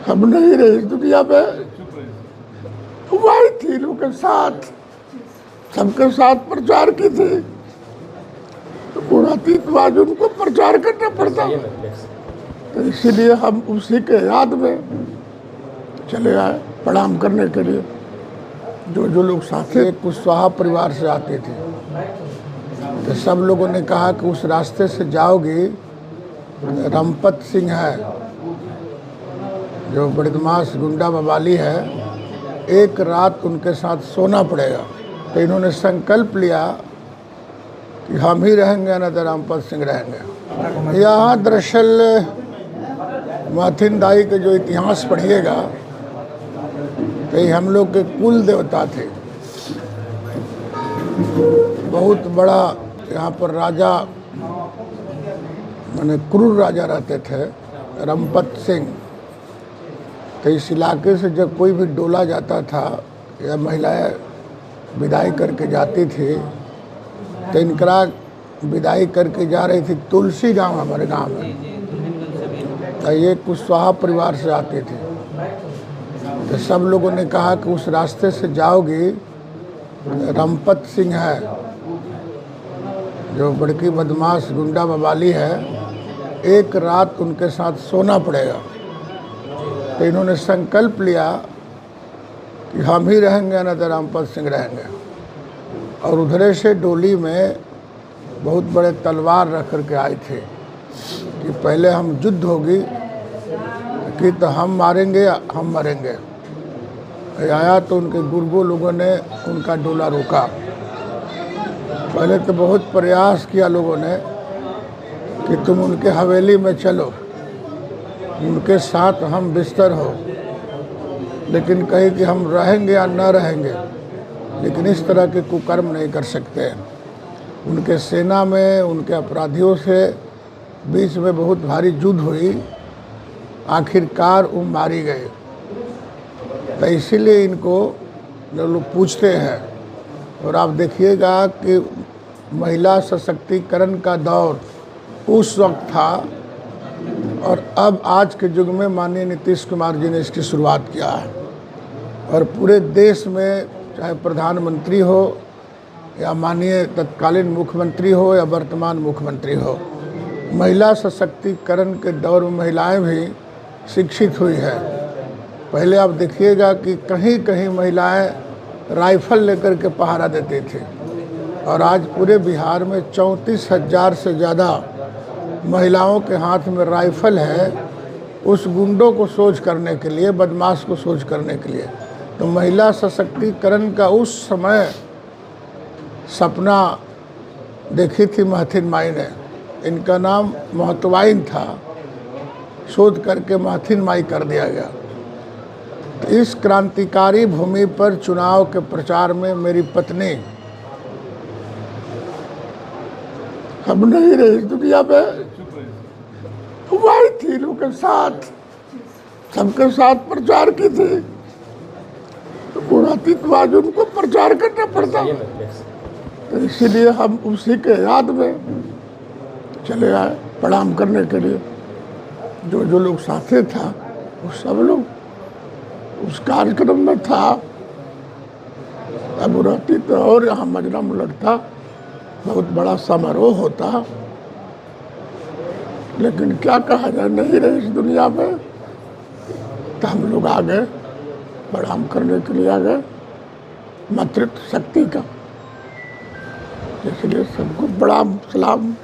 हम नहीं रहे इस दुनिया में, वही थी उनके साथ, सबके साथ प्रचार की थी, तो पुरातीतवाद उनको प्रचार करना पड़ता, तो इसीलिए हम उसी के याद में चले आए प्रणाम करने के लिए। जो जो लोग साथी कुशवाहा परिवार से आते थे, तो सब लोगों ने कहा कि उस रास्ते से जाओगी, रमपत सिंह है जो बदमाश गुंडा बवाली है, एक रात उनके साथ सोना पड़ेगा। तो इन्होंने संकल्प लिया कि हम ही रहेंगे न तो रमपत सिंह रहेंगे। यहाँ दरअसल माथिन दाई के जो इतिहास पढ़िएगा तो ये हम लोग के कुल देवता थे। बहुत बड़ा यहाँ पर राजा माने क्रूर राजा रहते थे रमपत सिंह। तो इस इलाके से जब कोई भी डोला जाता था या महिलाएं विदाई करके जाती थी, तो इनकरा विदाई करके जा रही थी तुलसी गांव, हमारे गांव में। तो ये कुशवाहा परिवार से आते थे, तो सब लोगों ने कहा कि उस रास्ते से जाओगी, रमपत सिंह है जो बड़की बदमाश गुंडा बवाली है, एक रात उनके साथ सोना पड़ेगा। तो इन्होंने संकल्प लिया कि हम ही रहेंगे न तो रमपत सिंह रहेंगे। और उधरे से डोली में बहुत बड़े तलवार रख कर के आए थे कि पहले हम युद्ध होगी कि तो हम मारेंगे या हम मरेंगे। आया तो उनके गुर्गो लोगों ने उनका डोला रोका। पहले तो बहुत प्रयास किया लोगों ने कि तुम उनके हवेली में चलो, उनके साथ हम बिस्तर हो, लेकिन कहे कि हम रहेंगे या न रहेंगे, लेकिन इस तरह के कुकर्म नहीं कर सकते। उनके सेना में उनके अपराधियों से बीच में बहुत भारी युद्ध हुई, आखिरकार वो मारी गए। तो इसीलिए इनको लोग पूछते हैं। और आप देखिएगा कि महिला सशक्तिकरण का दौर उस वक्त था, और अब आज के युग में माननीय नीतीश कुमार जी ने इसकी शुरुआत किया है। और पूरे देश में चाहे प्रधानमंत्री हो या माननीय तत्कालीन मुख्यमंत्री हो या वर्तमान मुख्यमंत्री हो, महिला सशक्तिकरण के दौर में महिलाएं भी शिक्षित हुई है। पहले आप देखिएगा कि कहीं कहीं महिलाएं राइफल लेकर के पहरा देती थी, और आज पूरे बिहार में 34,000 से ज़्यादा महिलाओं के हाथ में राइफल है, उस गुंडों को सोच करने के लिए, बदमाश को सोच करने के लिए। तो महिला सशक्तिकरण का उस समय सपना देखी थी माथिन माई ने। इनका नाम महतवाइन था, शोध करके माथिन माई कर दिया गया। तो इस क्रांतिकारी भूमि पर चुनाव के प्रचार में मेरी पत्नी, हम नहीं रहे इस दुनिया में, वही थी उनके साथ, सबके साथ प्रचार की थी, तो पुरातीतवाद उनको प्रचार करना पड़ता, तो इसीलिए हम उसी के याद में चले आए प्रणाम करने के लिए। जो जो लोग साथी था वो सब लोग उस कार्यक्रम में था। अब रहती तो और यहाँ मजरम लगता, बहुत बड़ा समारोह होता, लेकिन क्या कहा जाए, नहीं रहे इस दुनिया में, तो हम लोग आ गए प्रणाम करने के लिए, आ गए मातृत्व शक्ति का। इसलिए सबको प्रणाम सलाम।